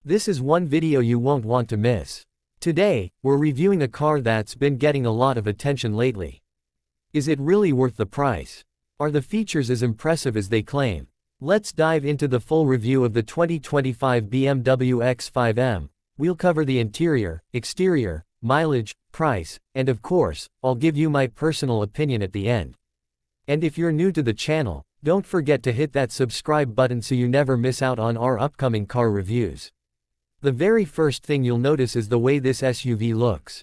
This is one video you won't want to miss. Today, we're reviewing a car that's been getting a lot of attention lately. Is it really worth the price? Are the features as impressive as they claim? Let's dive into the full review of the 2025 BMW X5 M. We'll cover the interior, exterior, mileage, price, and of course, I'll give you my personal opinion at the end. And if you're new to the channel, don't forget to hit that subscribe button so you never miss out on our upcoming car reviews. The very first thing you'll notice is the way this SUV looks.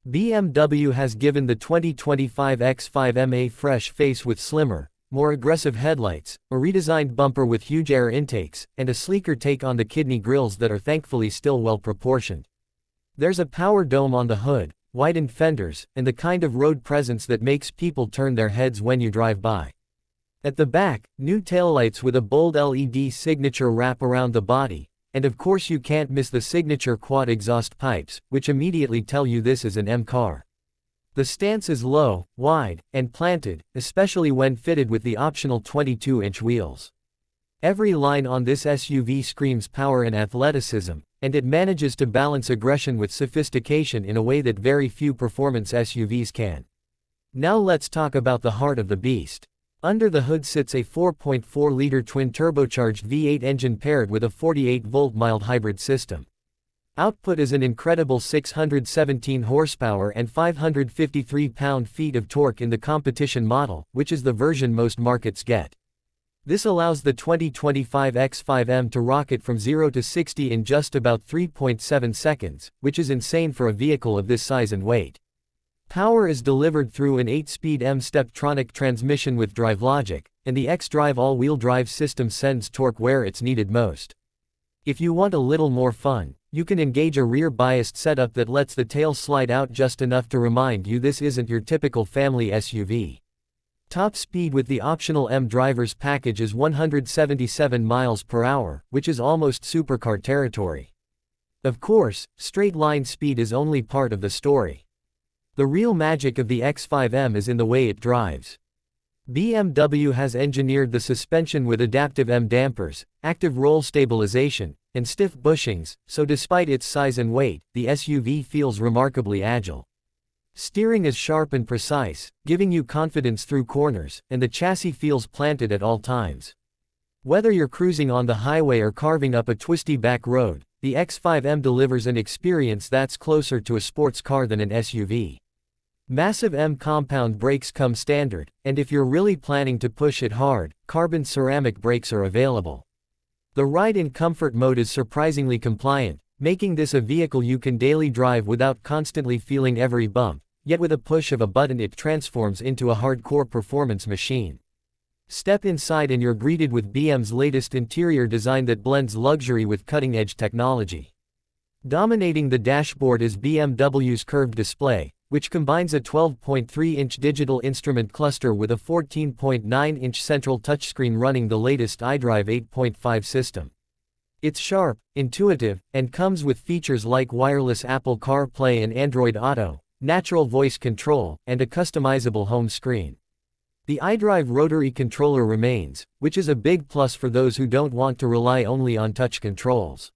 BMW has given the 2025 X5 M a fresh face with slimmer, more aggressive headlights, a redesigned bumper with huge air intakes, and a sleeker take on the kidney grills that are thankfully still well proportioned. There's a power dome on the hood, widened fenders, and the kind of road presence that makes people turn their heads when you drive by. At the back, new taillights with a bold LED signature wrap around the body. And of course you can't miss the signature quad exhaust pipes, which immediately tell you this is an M car. The stance is low, wide, and planted, especially when fitted with the optional 22-inch wheels. Every line on this SUV screams power and athleticism, and it manages to balance aggression with sophistication in a way that very few performance SUVs can. Now let's talk about the heart of the beast. Under the hood sits a 4.4-liter twin-turbocharged V8 engine paired with a 48-volt mild hybrid system. Output is an incredible 617 horsepower and 553 pound-feet of torque in the competition model, which is the version most markets get. This allows the 2025 X5 M to rocket from 0 to 60 in just about 3.7 seconds, which is insane for a vehicle of this size and weight. Power is delivered through an 8-speed M-Steptronic transmission with drive logic, and the xDrive all-wheel drive system sends torque where it's needed most. If you want a little more fun, you can engage a rear-biased setup that lets the tail slide out just enough to remind you this isn't your typical family SUV. Top speed with the optional M drivers package is 177 miles per hour, which is almost supercar territory. Of course, straight-line speed is only part of the story. The real magic of the X5 M is in the way it drives. BMW has engineered the suspension with adaptive M dampers, active roll stabilization, and stiff bushings, so despite its size and weight, the SUV feels remarkably agile. Steering is sharp and precise, giving you confidence through corners, and the chassis feels planted at all times. Whether you're cruising on the highway or carving up a twisty back road, the X5 M delivers an experience that's closer to a sports car than an SUV. Massive M compound brakes come standard, and if you're really planning to push it hard, carbon ceramic brakes are available. The Ride in Comfort mode is surprisingly compliant, making this a vehicle you can daily drive without constantly feeling every bump, yet with a push of a button it transforms into a hardcore performance machine. Step inside and you're greeted with BM's latest interior design that blends luxury with cutting-edge technology. Dominating the dashboard is BMW's curved display, which combines a 12.3-inch digital instrument cluster with a 14.9-inch central touchscreen running the latest iDrive 8.5 system. It's sharp, intuitive, and comes with features like wireless Apple CarPlay and Android Auto, natural voice control, and a customizable home screen. The iDrive rotary controller remains, which is a big plus for those who don't want to rely only on touch controls.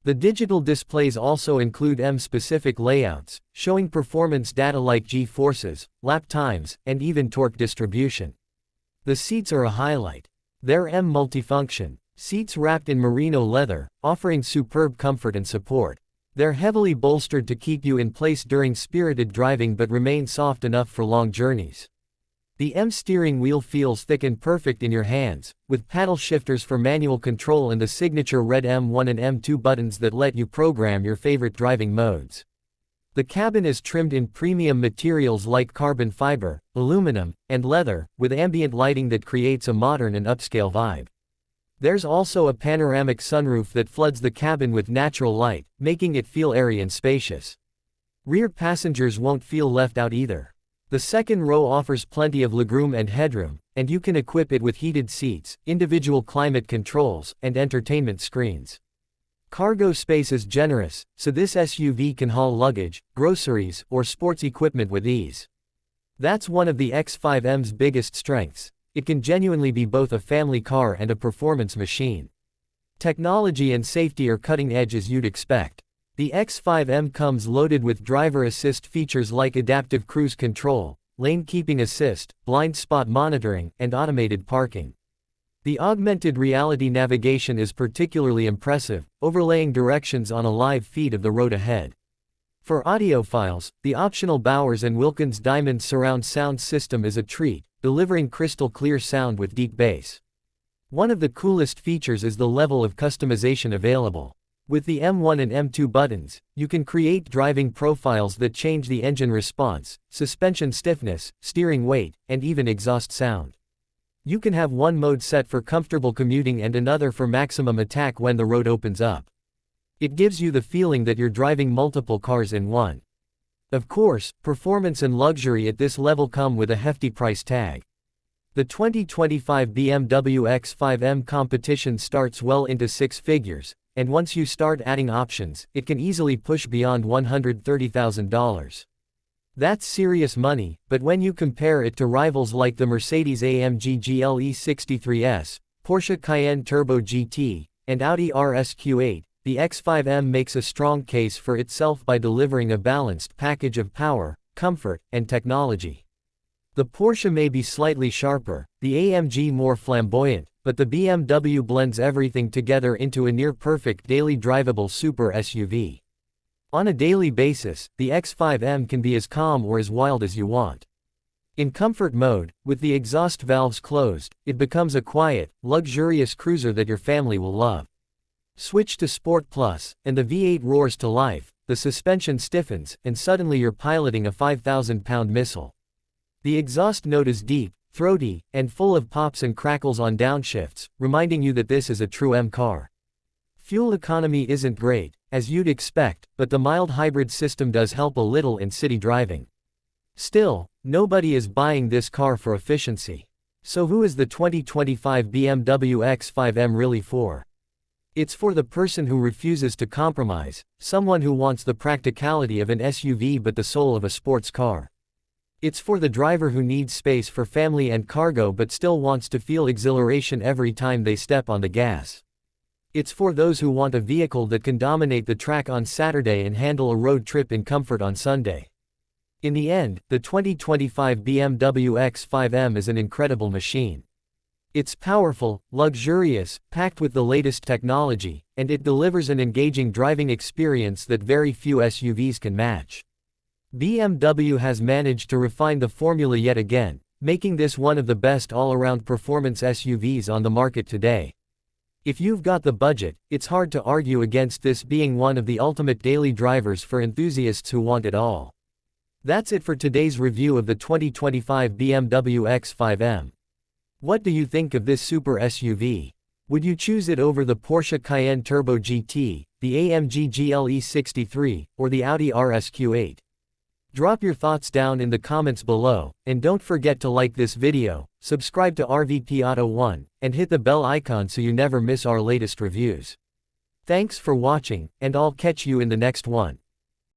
The digital displays also include M-specific layouts, showing performance data like G-forces, lap times, and even torque distribution. The seats are a highlight. They're M multifunction, seats wrapped in merino leather, offering superb comfort and support. They're heavily bolstered to keep you in place during spirited driving but remain soft enough for long journeys. The M steering wheel feels thick and perfect in your hands, with paddle shifters for manual control and the signature red M1 and M2 buttons that let you program your favorite driving modes. The cabin is trimmed in premium materials like carbon fiber, aluminum, and leather, with ambient lighting that creates a modern and upscale vibe. There's also a panoramic sunroof that floods the cabin with natural light, making it feel airy and spacious. Rear passengers won't feel left out either. The second row offers plenty of legroom and headroom, and you can equip it with heated seats, individual climate controls, and entertainment screens. Cargo space is generous, so this SUV can haul luggage, groceries, or sports equipment with ease. That's one of the X5 M's biggest strengths. It can genuinely be both a family car and a performance machine. Technology and safety are cutting edge as you'd expect. The X5M comes loaded with driver assist features like adaptive cruise control, lane keeping assist, blind spot monitoring, and automated parking. The augmented reality navigation is particularly impressive, overlaying directions on a live feed of the road ahead. For audiophiles, the optional Bowers & Wilkins Diamond surround sound system is a treat, delivering crystal clear sound with deep bass. One of the coolest features is the level of customization available. With the M1 and M2 buttons, you can create driving profiles that change the engine response, suspension stiffness, steering weight, and even exhaust sound. You can have one mode set for comfortable commuting and another for maximum attack when the road opens up. It gives you the feeling that you're driving multiple cars in one. Of course, performance and luxury at this level come with a hefty price tag. The 2025 BMW X5 M competition starts well into six figures, and once you start adding options, it can easily push beyond $130,000. That's serious money, but when you compare it to rivals like the Mercedes-AMG GLE 63S, Porsche Cayenne Turbo GT, and Audi RS Q8, the X5M makes a strong case for itself by delivering a balanced package of power, comfort, and technology. The Porsche may be slightly sharper, the AMG more flamboyant, but the BMW blends everything together into a near-perfect daily drivable super SUV. On a daily basis, the X5M can be as calm or as wild as you want. In comfort mode, with the exhaust valves closed, it becomes a quiet, luxurious cruiser that your family will love. Switch to Sport Plus, and the V8 roars to life, the suspension stiffens, and suddenly you're piloting a 5,000-pound missile. The exhaust note is deep, throaty, and full of pops and crackles on downshifts, reminding you that this is a true M car. Fuel economy isn't great, as you'd expect, but the mild hybrid system does help a little in city driving. Still, nobody is buying this car for efficiency. So who is the 2025 BMW X5 M really for? It's for the person who refuses to compromise, someone who wants the practicality of an SUV but the soul of a sports car. It's for the driver who needs space for family and cargo but still wants to feel exhilaration every time they step on the gas. It's for those who want a vehicle that can dominate the track on Saturday and handle a road trip in comfort on Sunday. In the end, the 2025 BMW X5 M is an incredible machine. It's powerful, luxurious, packed with the latest technology, and it delivers an engaging driving experience that very few SUVs can match. BMW has managed to refine the formula yet again, making this one of the best all-around performance SUVs on the market today. If you've got the budget, it's hard to argue against this being one of the ultimate daily drivers for enthusiasts who want it all. That's it for today's review of the 2025 BMW X5 M. What do you think of this super SUV? Would you choose it over the Porsche Cayenne Turbo GT, the AMG GLE 63, or the Audi RS Q8? Drop your thoughts down in the comments below, and don't forget to like this video, subscribe to RVP Auto1, and hit the bell icon so you never miss our latest reviews. Thanks for watching, and I'll catch you in the next one.